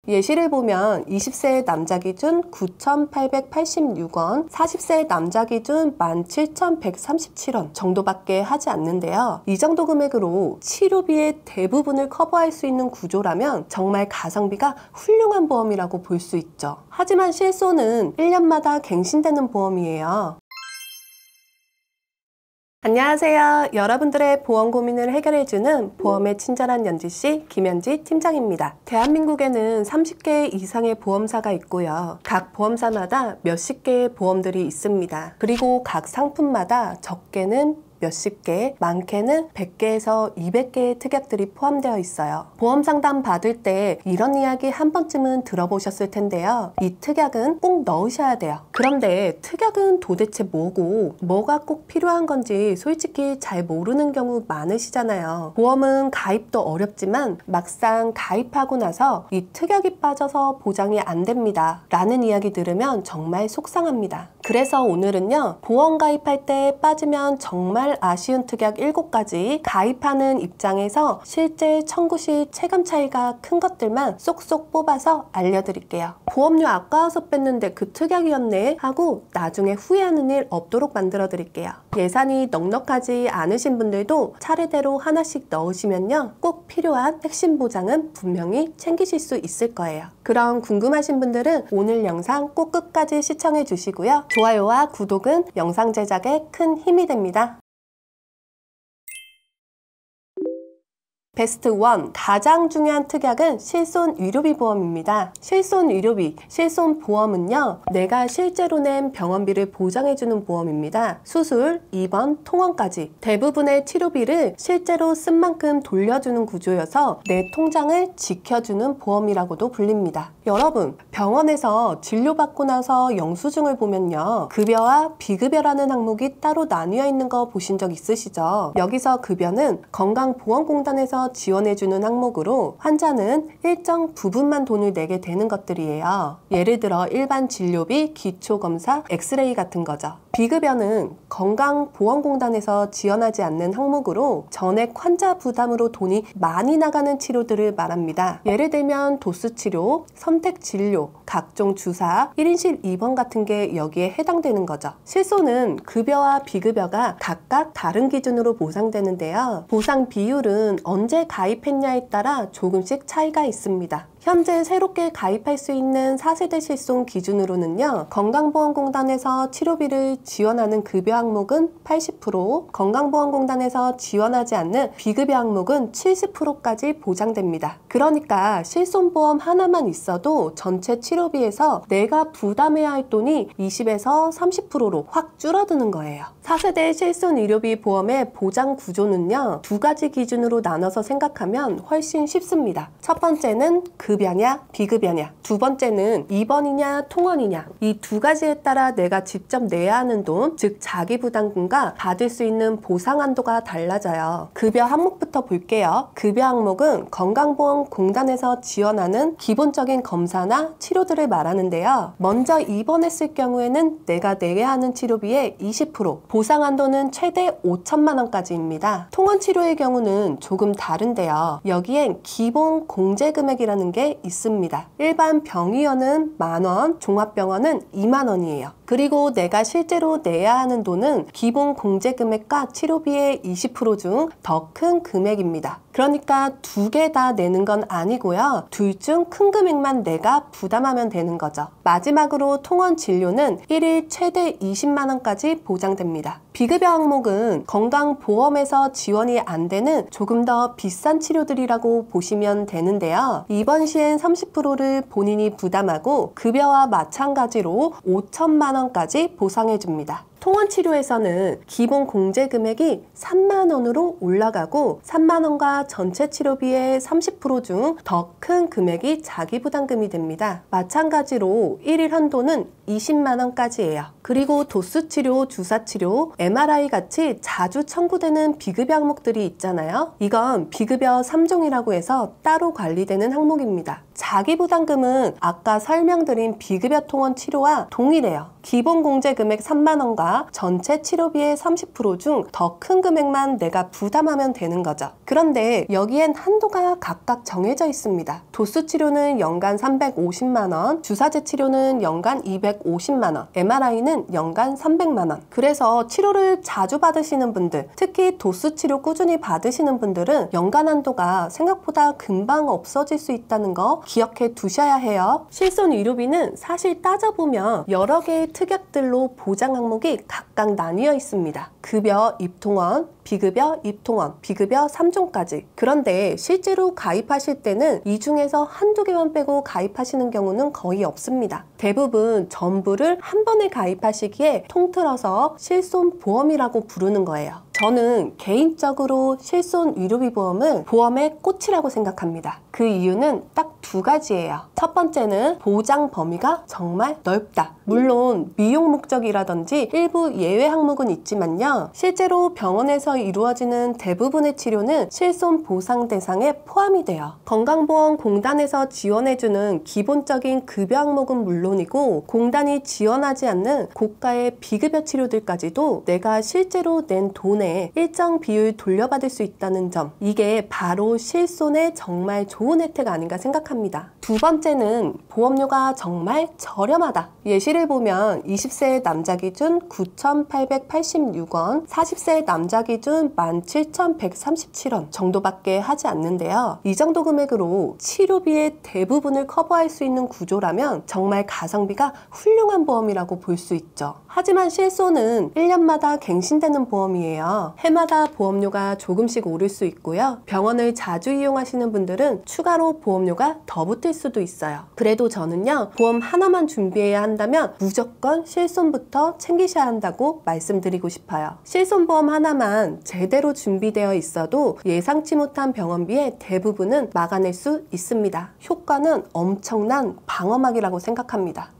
예시를 보면 20세 남자 기준 9,886원, 40세 남자 기준 17,137원 정도밖에 하지 않는데요. 이 정도 금액으로 치료비의 대부분을 커버할 수 있는 구조라면 정말 가성비가 훌륭한 보험이라고 볼 수 있죠. 하지만 실손은 1년마다 갱신되는 보험이에요. 안녕하세요. 여러분들의 보험 고민을 해결해주는 보험의 친절한 연지씨 김연지 팀장입니다. 대한민국에는 30개 이상의 보험사가 있고요. 각 보험사마다 몇십 개의 보험들이 있습니다. 그리고 각 상품마다 적게는 몇십 개, 많게는 100개에서 200개의 특약들이 포함되어 있어요. 보험 상담 받을 때 이런 이야기 한 번쯤은 들어보셨을 텐데요. 이 특약은 꼭 넣으셔야 돼요. 그런데 특약은 도대체 뭐고 뭐가 꼭 필요한 건지 솔직히 잘 모르는 경우 많으시잖아요. 보험은 가입도 어렵지만 막상 가입하고 나서 이 특약이 빠져서 보장이 안 됩니다 라는 이야기 들으면 정말 속상합니다. 그래서 오늘은요, 보험 가입할 때 빠지면 정말 아쉬운 특약 7가지, 가입하는 입장에서 실제 청구 시 체감 차이가 큰 것들만 쏙쏙 뽑아서 알려드릴게요. 보험료 아까워서 뺐는데 그 특약이었네 하고 나중에 후회하는 일 없도록 만들어 드릴게요. 예산이 넉넉하지 않으신 분들도 차례대로 하나씩 넣으시면요, 꼭 필요한 핵심 보장은 분명히 챙기실 수 있을 거예요. 그럼 궁금하신 분들은 오늘 영상 꼭 끝까지 시청해 주시고요. 좋아요와 구독은 영상 제작에 큰 힘이 됩니다. 베스트 1, 가장 중요한 특약은 실손 의료비 보험입니다. 실손 의료비, 실손 보험은요, 내가 실제로 낸 병원비를 보장해주는 보험입니다. 수술, 입원, 통원까지 대부분의 치료비를 실제로 쓴 만큼 돌려주는 구조여서 내 통장을 지켜주는 보험이라고도 불립니다. 여러분, 병원에서 진료받고 나서 영수증을 보면요, 급여와 비급여라는 항목이 따로 나뉘어 있는 거 보신 적 있으시죠? 여기서 급여는 건강보험공단에서 지원해주는 항목으로 환자는 일정 부분만 돈을 내게 되는 것들이에요. 예를 들어 일반 진료비, 기초검사, 엑스레이 같은 거죠. 비급여는 건강보험공단에서 지원하지 않는 항목으로 전액 환자 부담으로 돈이 많이 나가는 치료들을 말합니다. 예를 들면 도수치료, 선택진료, 각종 주사, 1인실 입원 같은 게 여기에 해당되는 거죠. 실손은 급여와 비급여가 각각 다른 기준으로 보상되는데요. 보상 비율은 언제 가입했냐에 따라 조금씩 차이가 있습니다. 현재 새롭게 가입할 수 있는 4세대 실손 기준으로는요, 건강보험공단에서 치료비를 지원하는 급여 항목은 80%, 건강보험공단에서 지원하지 않는 비급여 항목은 70%까지 보장됩니다. 그러니까 실손보험 하나만 있어도 전체 치료비에서 내가 부담해야 할 돈이 20에서 30%로 확 줄어드는 거예요. 4세대 실손 의료비 보험의 보장 구조는요, 2가지 기준으로 나눠서 생각하면 훨씬 쉽습니다. 첫 번째는 급여냐 비급여냐, 두 번째는 입원이냐 통원이냐. 이 2가지에 따라 내가 직접 내야 하는 돈, 즉 자기부담금과 받을 수 있는 보상 한도가 달라져요. 급여 항목부터 볼게요. 급여 항목은 건강보험공단에서 지원하는 기본적인 검사나 치료들을 말하는데요. 먼저 입원했을 경우에는 내가 내야 하는 치료비의 20%, 보상 한도는 최대 5천만 원까지입니다. 통원 치료의 경우는 조금 다른데요. 여기엔 기본 공제 금액이라는 게 있습니다. 일반 병의원은 만원, 종합병원은 2만 원이에요. 그리고 내가 실제로 내야 하는 돈은 기본 공제 금액과 치료비의 20% 중 더 큰 금액입니다. 그러니까 2개 다 내는 건 아니고요. 둘 중 큰 금액만 내가 부담하면 되는 거죠. 마지막으로 통원 진료는 1일 최대 20만 원까지 보장됩니다. 비급여 항목은 건강보험에서 지원이 안 되는 조금 더 비싼 치료들이라고 보시면 되는데요. 입원 시엔 30%를 본인이 부담하고 급여와 마찬가지로 5천만 원까지 보상해 줍니다. 통원 치료에서는 기본 공제 금액이 3만 원으로 올라가고 3만 원과 전체 치료비의 30% 중 더 큰 금액이 자기부담금이 됩니다. 마찬가지로 1일 한도는 20만 원까지예요. 그리고 도수치료, 주사치료, MRI 같이 자주 청구되는 비급여 항목들이 있잖아요. 이건 비급여 3종이라고 해서 따로 관리되는 항목입니다. 자기부담금은 아까 설명드린 비급여 통원 치료와 동일해요. 기본 공제 금액 3만 원과 보험료가 전체 치료비의 30% 중 더 큰 금액만 내가 부담하면 되는 거죠. 그런데 여기엔 한도가 각각 정해져 있습니다. 도수 치료는 연간 350만원, 주사제 치료는 연간 250만원, MRI는 연간 300만원. 그래서 치료를 자주 받으시는 분들, 특히 도수 치료 꾸준히 받으시는 분들은 연간 한도가 생각보다 금방 없어질 수 있다는 거 기억해 두셔야 해요. 실손 의료비는 사실 따져보면 여러 개의 특약들로 보장 항목이 각각 나뉘어 있습니다. 급여, 입통원, 비급여, 입통원, 비급여 3종까지. 그런데 실제로 가입하실 때는 이 중에서 한두 개만 빼고 가입하시는 경우는 거의 없습니다. 대부분 전부를 한 번에 가입하시기에 통틀어서 실손보험이라고 부르는 거예요. 저는 개인적으로 실손 의료비 보험은 보험의 꽃이라고 생각합니다. 그 이유는 딱 두 가지예요. 첫 번째는 보장 범위가 정말 넓다. 물론 미용 목적이라든지 일부 예외 항목은 있지만요. 실제로 병원에서 이루어지는 대부분의 치료는 실손 보상 대상에 포함이 돼요. 건강보험공단에서 지원해주는 기본적인 급여 항목은 물론이고 공단이 지원하지 않는 고가의 비급여 치료들까지도 내가 실제로 낸 돈의 일정 비율 돌려받을 수 있다는 점, 이게 바로 실손의 정말 좋은 혜택 아닌가 생각합니다. 두 번째는 보험료가 정말 저렴하다. 예시를 보면 20세 남자 기준 9,886원, 40세 남자 기준 17,137원 정도밖에 하지 않는데요. 이 정도 금액으로 치료비의 대부분을 커버할 수 있는 구조라면 정말 가성비가 훌륭한 보험이라고 볼 수 있죠. 하지만 실손은 1년마다 갱신되는 보험이에요. 해마다 보험료가 조금씩 오를 수 있고요. 병원을 자주 이용하시는 분들은 추가로 보험료가 더 붙을 수도 있어요. 그래도 저는요, 보험 하나만 준비해야 한다면 무조건 실손부터 챙기셔야 한다고 말씀드리고 싶어요. 실손보험 하나만 제대로 준비되어 있어도 예상치 못한 병원비의 대부분은 막아낼 수 있습니다. 효과는 엄청난 방어막이라고 생각합니다.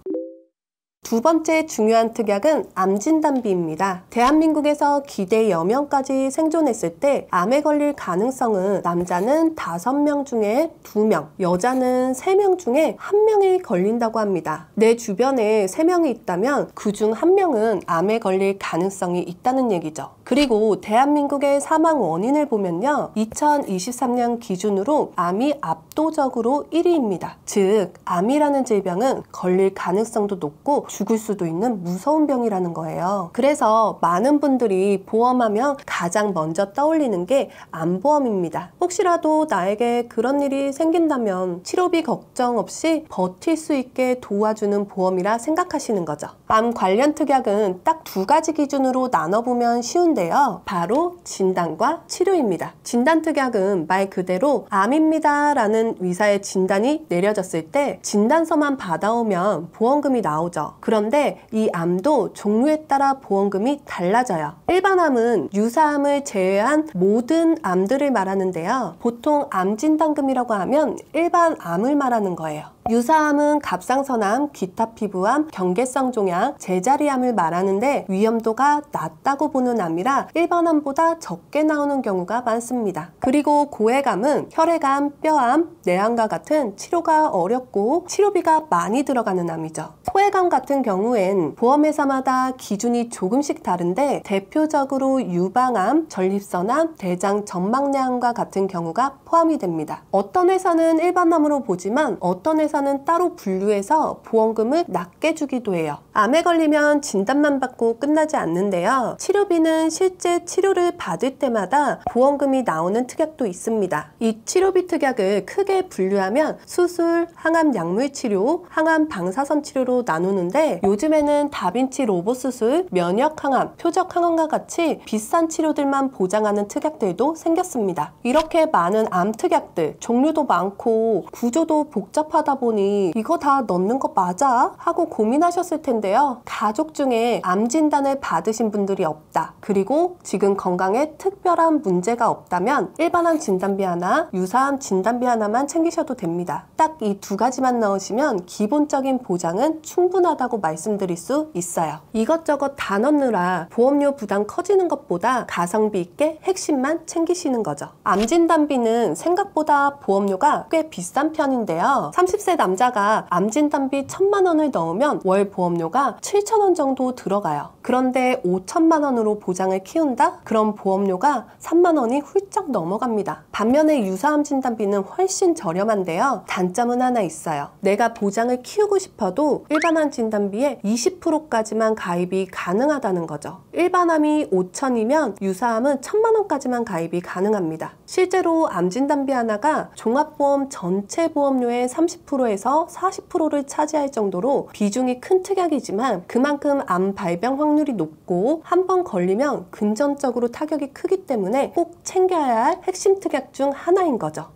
두 번째 중요한 특약은 암진단비입니다. 대한민국에서 기대 여명까지 생존했을 때 암에 걸릴 가능성은 남자는 5명 중에 2명, 여자는 3명 중에 1명이 걸린다고 합니다. 내 주변에 3명이 있다면 그중 1명은 암에 걸릴 가능성이 있다는 얘기죠. 그리고 대한민국의 사망 원인을 보면요, 2023년 기준으로 암이 압도적으로 1위입니다. 즉, 암이라는 질병은 걸릴 가능성도 높고 죽을 수도 있는 무서운 병이라는 거예요. 그래서 많은 분들이 보험하면 가장 먼저 떠올리는 게 암보험입니다. 혹시라도 나에게 그런 일이 생긴다면 치료비 걱정 없이 버틸 수 있게 도와주는 보험이라 생각하시는 거죠. 암 관련 특약은 딱 두 가지 기준으로 나눠보면 쉬운데요. 바로 진단과 치료입니다. 진단 특약은 말 그대로 암입니다 라는 의사의 진단이 내려졌을 때 진단서만 받아오면 보험금이 나오죠. 그런데 이 암도 종류에 따라 보험금이 달라져요. 일반 암은 유사암을 제외한 모든 암들을 말하는데요. 보통 암진단금이라고 하면 일반 암을 말하는 거예요. 유사암은 갑상선암, 기타 피부암, 경계성 종양, 제자리암을 말하는데 위험도가 낮다고 보는 암이라 일반암보다 적게 나오는 경우가 많습니다. 그리고 고액암은 혈액암, 뼈암, 내암과 같은 치료가 어렵고 치료비가 많이 들어가는 암이죠. 소액암 같은 경우엔 보험회사마다 기준이 조금씩 다른데 대표적으로 유방암, 전립선암, 대장 전막내암과 같은 경우가 포함이 됩니다. 어떤 회사는 일반암으로 보지만 어떤 회사는 따로 분류해서 보험금을 낮게 주기도 해요. 암에 걸리면 진단만 받고 끝나지 않는데요. 치료비는 실제 치료를 받을 때마다 보험금이 나오는 특약도 있습니다. 이 치료비 특약을 크게 분류하면 수술, 항암 약물 치료, 항암 방사선 치료로 나누는데 요즘에는 다빈치 로봇 수술, 면역 항암, 표적 항암과 같이 비싼 치료들만 보장하는 특약들도 생겼습니다. 이렇게 많은 암 특약들, 종류도 많고 구조도 복잡하다 보니 이거 다 넣는 거 맞아? 하고 고민하셨을 텐데요. 가족 중에 암 진단을 받으신 분들이 없다. 그리고 지금 건강에 특별한 문제가 없다면 일반암 진단비 하나, 유사암 진단비 하나만 챙기셔도 됩니다. 딱 이 두 가지만 넣으시면 기본적인 보장은 충분하다고 말씀드릴 수 있어요. 이것저것 다 넣느라 보험료 부담 커지는 것보다 가성비 있게 핵심만 챙기시는 거죠. 암 진단비는 생각보다 보험료가 꽤 비싼 편인데요. 30세 40세 남자가 암 진단비 1,000만 원을 넣으면 월 보험료가 7,000원 정도 들어가요. 그런데 5천만 원으로 보장을 키운다? 그럼 보험료가 3만 원이 훌쩍 넘어갑니다. 반면에 유사암 진단비는 훨씬 저렴한데요. 단점은 하나 있어요. 내가 보장을 키우고 싶어도 일반암 진단비의 20%까지만 가입이 가능하다는 거죠. 일반암이 5천이면 유사암은 1,000만 원까지만 가입이 가능합니다. 실제로 암 진단비 하나가 종합보험 전체 보험료의 30%에서 40%를 차지할 정도로 비중이 큰 특약이지만 그만큼 암 발병 확률이 높고 한 번 걸리면 금전적으로 타격이 크기 때문에 꼭 챙겨야 할 핵심 특약 중 하나인 거죠.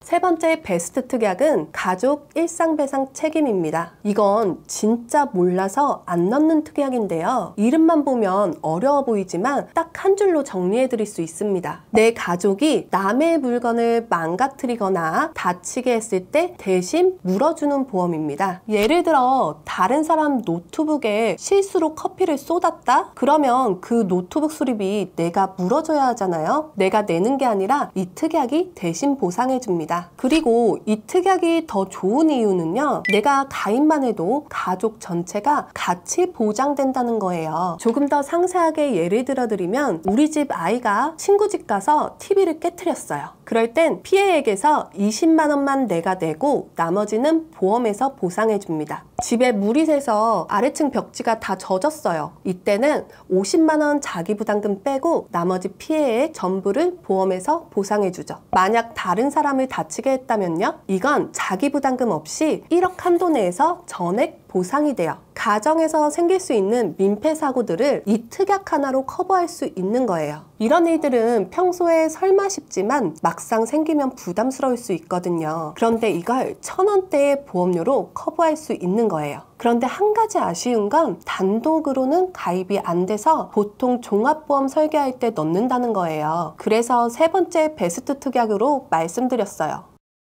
세 번째 베스트 특약은 가족 일상배상 책임입니다. 이건 진짜 몰라서 안 넣는 특약인데요. 이름만 보면 어려워 보이지만 딱 한 줄로 정리해 드릴 수 있습니다. 내 가족이 남의 물건을 망가뜨리거나 다치게 했을 때 대신 물어주는 보험입니다. 예를 들어 다른 사람 노트북에 실수로 커피를 쏟았다? 그러면 그 노트북 수리비 내가 물어줘야 하잖아요. 내가 내는 게 아니라 이 특약이 대신 보상해 줍니다. 그리고 이 특약이 더 좋은 이유는요. 내가 가입만 해도 가족 전체가 같이 보장된다는 거예요. 조금 더 상세하게 예를 들어 드리면 우리 집 아이가 친구 집 가서 TV를 깨트렸어요. 그럴 땐 피해액에서 20만 원만 내가 내고 나머지는 보험에서 보상해 줍니다. 집에 물이 새서 아래층 벽지가 다 젖었어요. 이때는 50만 원 자기부담금 빼고 나머지 피해액 전부를 보험에서 보상해 주죠. 만약 다른 사람을 다치게 했다면요? 이건 자기부담금 없이 1억 한도 내에서 전액 보상이 돼요. 가정에서 생길 수 있는 민폐 사고들을 이 특약 하나로 커버할 수 있는 거예요. 이런 일들은 평소에 설마 싶지만 막상 생기면 부담스러울 수 있거든요. 그런데 이걸 1,000원대의 보험료로 커버할 수 있는 거예요. 그런데 한 가지 아쉬운 건 단독으로는 가입이 안 돼서 보통 종합보험 설계할 때 넣는다는 거예요. 그래서 세 번째 베스트 특약으로 말씀드렸어요.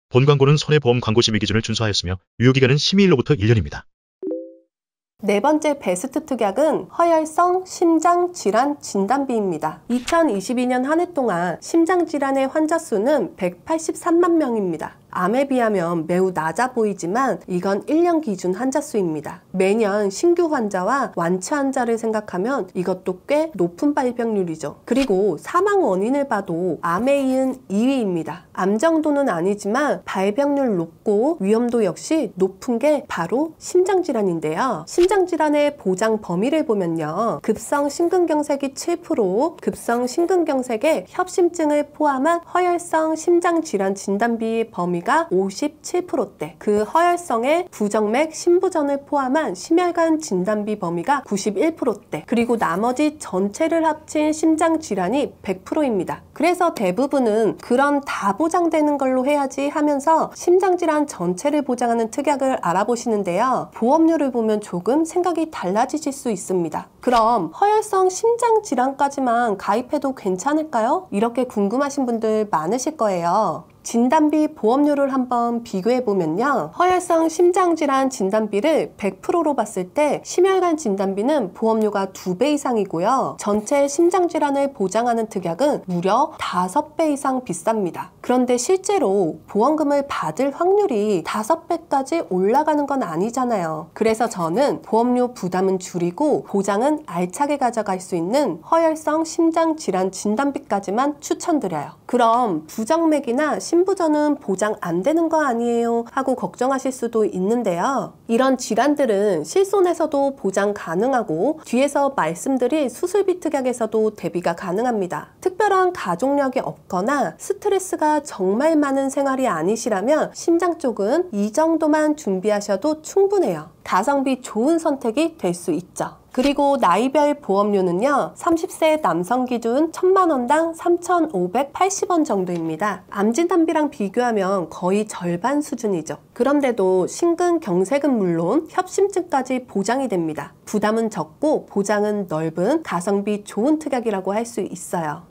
본 광고는 손해보험 광고 심의 기준을 준수하였으며 유효기간은 심의일로부터 1년입니다. 네 번째 베스트 특약은 허혈성 심장질환 진단비입니다. 2022년 한 해 동안 심장질환의 환자 수는 183만 명입니다. 암에 비하면 매우 낮아 보이지만 이건 1년 기준 환자 수입니다. 매년 신규 환자와 완치 환자를 생각하면 이것도 꽤 높은 발병률이죠. 그리고 사망 원인을 봐도 암에 이은 2위입니다. 암 정도는 아니지만 발병률 높고 위험도 역시 높은 게 바로 심장질환인데요. 심장질환의 보장 범위를 보면요. 급성 심근경색이 7%, 급성 심근경색의 협심증을 포함한 허혈성 심장질환 진단비의 범위 가 57%대, 그 허혈성의 부정맥 심부전을 포함한 심혈관 진단비 범위가 91%대, 그리고 나머지 전체를 합친 심장질환이 100%입니다. 그래서 대부분은 그런 다 보장되는 걸로 해야지 하면서 심장질환 전체를 보장하는 특약을 알아보시는데요. 보험료를 보면 조금 생각이 달라지실 수 있습니다. 그럼 허혈성 심장질환까지만 가입해도 괜찮을까요? 이렇게 궁금하신 분들 많으실 거예요. 진단비 보험료를 한번 비교해보면요. 허혈성 심장질환 진단비를 100%로 봤을 때 심혈관 진단비는 보험료가 2배 이상이고요. 전체 심장질환을 보장하는 특약은 무려 5배 이상 비쌉니다. 그런데 실제로 보험금을 받을 확률이 5배까지 올라가는 건 아니잖아요. 그래서 저는 보험료 부담은 줄이고 보장은 알차게 가져갈 수 있는 허혈성 심장질환 진단비까지만 추천드려요. 그럼 부정맥이나 심부전은 보장 안 되는 거 아니에요? 하고 걱정하실 수도 있는데요. 이런 질환들은 실손에서도 보장 가능하고 뒤에서 말씀드릴 수술비 특약에서도 대비가 가능합니다. 특별한 가족력이 없거나 스트레스가 정말 많은 생활이 아니시라면 심장 쪽은 이 정도만 준비하셔도 충분해요. 가성비 좋은 선택이 될 수 있죠. 그리고 나이별 보험료는요. 30세 남성 기준 1,000만 원당 3,580원 정도입니다. 암 진단비랑 비교하면 거의 절반 수준이죠. 그런데도 심근경색은 물론 협심증까지 보장이 됩니다. 부담은 적고 보장은 넓은 가성비 좋은 특약이라고 할 수 있어요.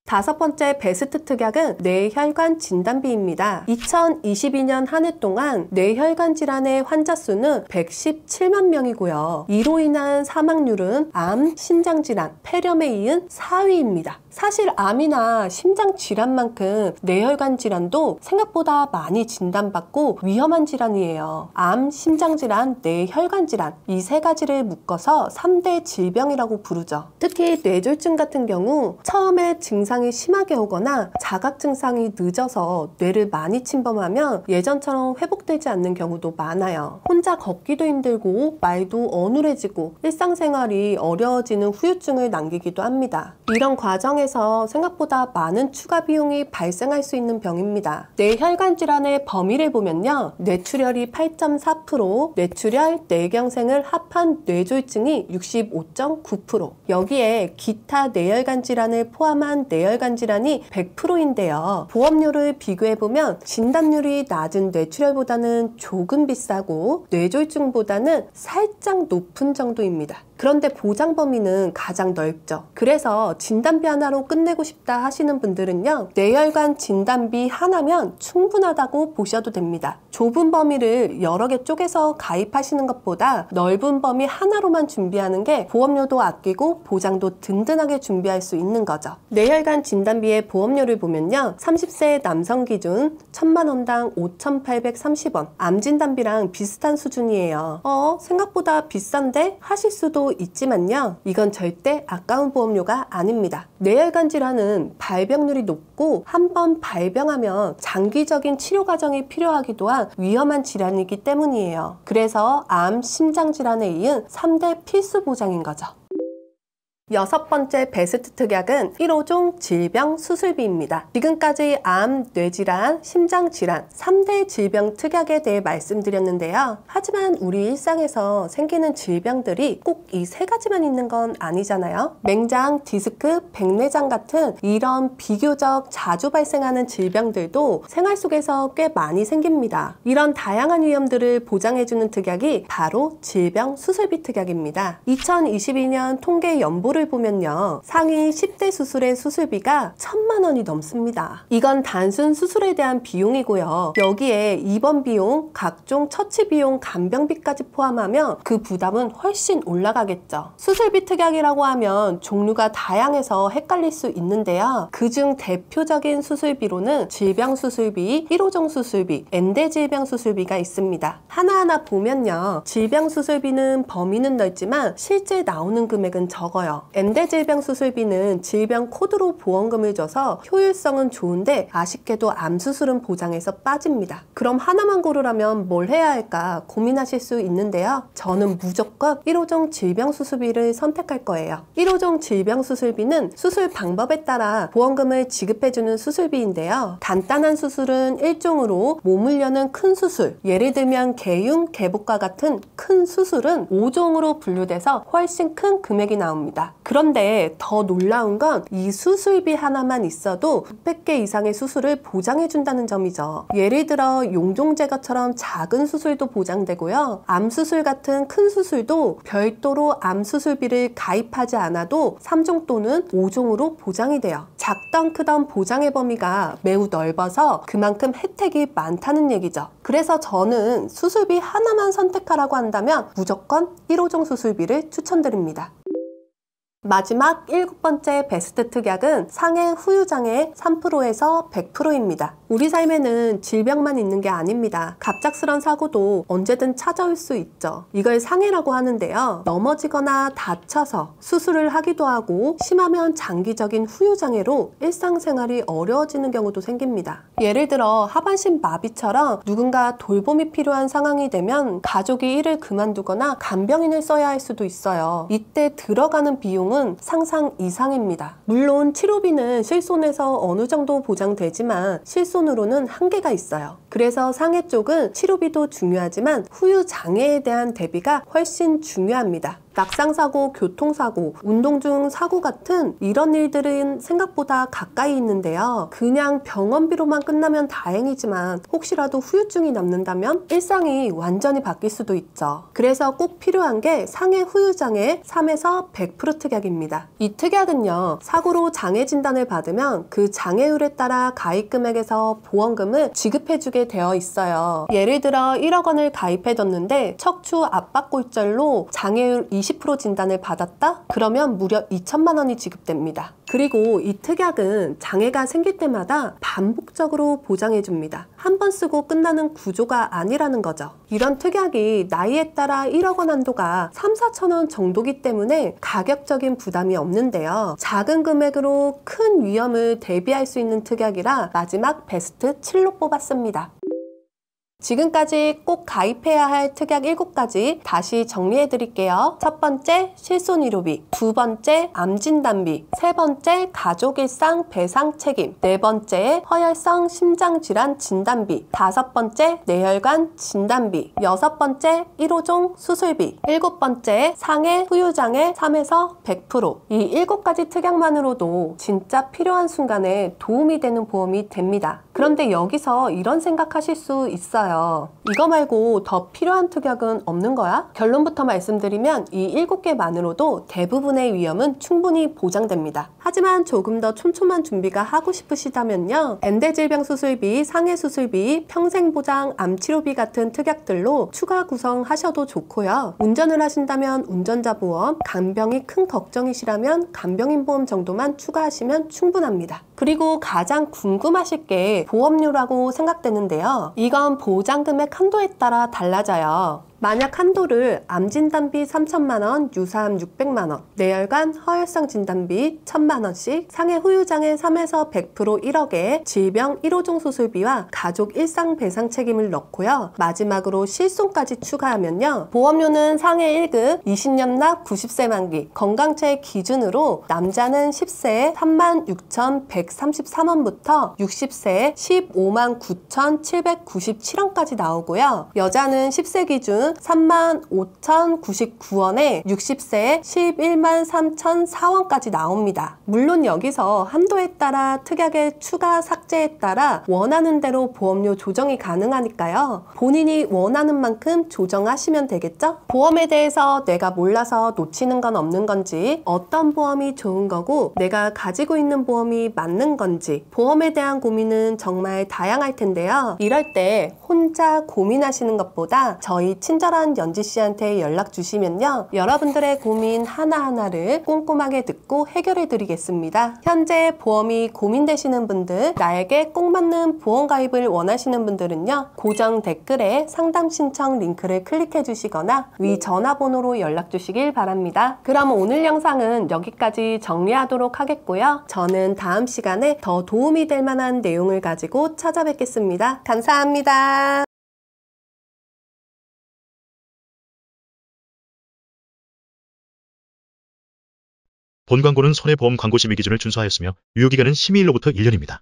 다섯 번째 베스트 특약은 뇌혈관 진단비입니다. 2022년 한 해 동안 뇌혈관 질환의 환자 수는 117만 명이고요. 이로 인한 사망률은 암, 신장질환, 폐렴에 이은 4위입니다. 사실 암이나 심장 질환만큼 뇌혈관 질환도 생각보다 많이 진단받고 위험한 질환이에요. 암, 심장 질환, 뇌혈관 질환 이 세 가지를 묶어서 3대 질병이라고 부르죠. 특히 뇌졸중 같은 경우 처음에 증상이 심하게 오거나 자각 증상이 늦어서 뇌를 많이 침범하면 예전처럼 회복되지 않는 경우도 많아요. 혼자 걷기도 힘들고 말도 어눌해지고 일상생활이 어려워지는 후유증을 남기기도 합니다. 이런 과정에서 생각보다 많은 추가 비용이 발생할 수 있는 병입니다. 뇌혈관 질환의 범위를 보면요. 뇌출혈이 8.4%, 뇌출혈, 뇌경색을 합한 뇌졸중이 65.9%, 여기에 기타 뇌혈관 질환을 포함한 뇌혈관 질환이 100%인데요. 보험료를 비교해보면 진단률이 낮은 뇌출혈보다는 조금 비싸고 뇌졸중보다는 살짝 높은 정도입니다. 그런데 보장 범위는 가장 넓죠. 그래서 진단비 하나로 끝내고 싶다 하시는 분들은요, 뇌혈관 진단비 하나면 충분하다고 보셔도 됩니다. 좁은 범위를 여러 개 쪼개서 가입하시는 것보다 넓은 범위 하나로만 준비하는 게 보험료도 아끼고 보장도 든든하게 준비할 수 있는 거죠. 뇌혈관 진단비의 보험료를 보면요, 30세 남성 기준 1000만원당 5,830원, 암 진단비랑 비슷한 수준이에요. 생각보다 비싼데? 하실 수도 있지만요, 이건 절대 아까운 보험료가 아닙니다. 뇌혈관 질환은 발병률이 높고 한번 발병하면 장기적인 치료 과정이 필요하기도 한 위험한 질환이기 때문이에요. 그래서 암, 심장 질환에 이은 3대 필수 보장인 거죠. 여섯 번째 베스트 특약은 1호종 질병 수술비입니다. 지금까지 암, 뇌질환, 심장질환 3대 질병 특약에 대해 말씀드렸는데요. 하지만 우리 일상에서 생기는 질병들이 꼭 이 세 가지만 있는 건 아니잖아요. 맹장, 디스크, 백내장 같은 이런 비교적 자주 발생하는 질병들도 생활 속에서 꽤 많이 생깁니다. 이런 다양한 위험들을 보장해주는 특약이 바로 질병 수술비 특약입니다. 2022년 통계 연보를 보면요, 상위 10대 수술의 수술비가 1000만원이 넘습니다. 이건 단순 수술에 대한 비용이고요. 여기에 입원 비용, 각종 처치 비용, 간병비까지 포함하면 그 부담은 훨씬 올라가겠죠. 수술비 특약이라고 하면 종류가 다양해서 헷갈릴 수 있는데요. 그중 대표적인 수술비로는 질병 수술비, 1호종 수술비, 엔대 질병 수술비가 있습니다. 하나하나 보면요, 질병 수술비는 범위는 넓지만 실제 나오는 금액은 적어요. 엔대 질병 수술비는 질병 코드로 보험금을 줘서 효율성은 좋은데 아쉽게도 암 수술은 보장에서 빠집니다. 그럼 하나만 고르라면 뭘 해야 할까 고민하실 수 있는데요. 저는 무조건 1호종 질병 수술비를 선택할 거예요. 1호종 질병 수술비는 수술 방법에 따라 보험금을 지급해주는 수술비인데요. 간단한 수술은 1종으로 몸을 여는 큰 수술, 예를 들면 개흉, 개복과 같은 큰 수술은 5종으로 분류돼서 훨씬 큰 금액이 나옵니다. 그런데 더 놀라운 건 이 수술비 하나만 있어도 600개 이상의 수술을 보장해준다는 점이죠. 예를 들어 용종 제거처럼 작은 수술도 보장되고요. 암 수술 같은 큰 수술도 별도로 암 수술비를 가입하지 않아도 3종 또는 5종으로 보장이 돼요. 작던 크던 보장의 범위가 매우 넓어서 그만큼 혜택이 많다는 얘기죠. 그래서 저는 수술비 하나만 선택하라고 한다면 무조건 1호종 수술비를 추천드립니다. 마지막 7번째 베스트 특약은 상해 후유장애 3%에서 100%입니다. 우리 삶에는 질병만 있는 게 아닙니다. 갑작스런 사고도 언제든 찾아올 수 있죠. 이걸 상해라고 하는데요. 넘어지거나 다쳐서 수술을 하기도 하고 심하면 장기적인 후유장애로 일상생활이 어려워지는 경우도 생깁니다. 예를 들어 하반신 마비처럼 누군가 돌봄이 필요한 상황이 되면 가족이 일을 그만두거나 간병인을 써야 할 수도 있어요. 이때 들어가는 비용은 상상 이상입니다. 물론 치료비는 실손에서 어느 정도 보장되지만 실손으로는 한계가 있어요. 그래서 상해 쪽은 치료비도 중요하지만 후유장애에 대한 대비가 훨씬 중요합니다. 낙상사고, 교통사고, 운동 중 사고 같은 이런 일들은 생각보다 가까이 있는데요. 그냥 병원비로만 끝나면 다행이지만 혹시라도 후유증이 남는다면 일상이 완전히 바뀔 수도 있죠. 그래서 꼭 필요한 게 상해 후유장애 3에서 100% 특약입니다. 이 특약은요, 사고로 장애 진단을 받으면 그 장애율에 따라 가입금액에서 보험금을 지급해주게 되어 있어요. 예를 들어 1억 원을 가입해뒀는데 척추 압박골절로 장애율 20% 진단을 받았다? 그러면 무려 2천만 원이 지급됩니다. 그리고 이 특약은 장애가 생길 때마다 반복적으로 보장해줍니다. 한 번 쓰고 끝나는 구조가 아니라는 거죠. 이런 특약이 나이에 따라 1억 원 한도가 3, 4천 원 정도기 때문에 가격적인 부담이 없는데요. 작은 금액으로 큰 위험을 대비할 수 있는 특약이라 마지막 베스트 7로 뽑았습니다. 지금까지 꼭 가입해야 할 특약 7가지 다시 정리해 드릴게요. 첫 번째, 실손의료비. 두 번째, 암진단비. 세 번째, 가족일상 배상 책임. 네 번째, 허혈성 심장질환 진단비. 다섯 번째, 뇌혈관 진단비. 여섯 번째, 1호종 수술비. 일곱 번째, 상해 후유장애 3에서 100%. 이 7가지 특약만으로도 진짜 필요한 순간에 도움이 되는 보험이 됩니다. 그런데 여기서 이런 생각하실 수 있어요. 이거 말고 더 필요한 특약은 없는 거야? 결론부터 말씀드리면 이 7개만으로도 대부분의 위험은 충분히 보장됩니다. 하지만 조금 더 촘촘한 준비가 하고 싶으시다면요. 엔대질병 수술비, 상해 수술비, 평생보장, 암치료비 같은 특약들로 추가 구성하셔도 좋고요. 운전을 하신다면 운전자 보험, 간병이 큰 걱정이시라면 간병인 보험 정도만 추가하시면 충분합니다. 그리고 가장 궁금하실 게 보험료라고 생각되는데요. 이건 보장금액 한도에 따라 달라져요. 만약 한도를 암진단비 3천만 원, 유사암 600만 원, 뇌혈관, 허혈성 진단비 1,000만 원씩, 상해 후유장애 3에서 100% 1억에, 질병 1호종 수술비와 가족 일상 배상 책임을 넣고요. 마지막으로 실손까지 추가하면요. 보험료는 상해 1급, 20년 납 90세 만기, 건강체 기준으로 남자는 10세에 36,133원부터 60세에 15만 9,797원까지 나오고요. 여자는 10세 기준 35,099원에 60세에 11만 3,004원까지 나옵니다. 물론 여기서 한도에 따라 특약의 추가 삭제에 따라 원하는 대로 보험료 조정이 가능하니까요. 본인이 원하는 만큼 조정하시면 되겠죠? 보험에 대해서 내가 몰라서 놓치는 건 없는 건지, 어떤 보험이 좋은 거고 내가 가지고 있는 보험이 맞는 건지, 보험에 대한 고민은 정말 다양할 텐데요. 이럴 때 혼자 고민하시는 것보다 저희 친절한 연지 씨한테 연락 주시면요. 여러분들의 고민 하나하나를 꼼꼼하게 듣고 해결해 드리겠습니다. 현재 보험이 고민되시는 분들, 나에게 꼭 맞는 보험 가입을 원하시는 분들은요. 고정 댓글에 상담 신청 링크를 클릭해 주시거나 위 전화번호로 연락 주시길 바랍니다. 그럼 오늘 영상은 여기까지 정리하도록 하겠고요. 저는 다음 시간에 더 도움이 될 만한 내용을 가지고 찾아뵙겠습니다. 감사합니다. 본 광고는 손해보험 광고 심의 기준을 준수하였으며 유효기간은 심의일로부터 1년입니다.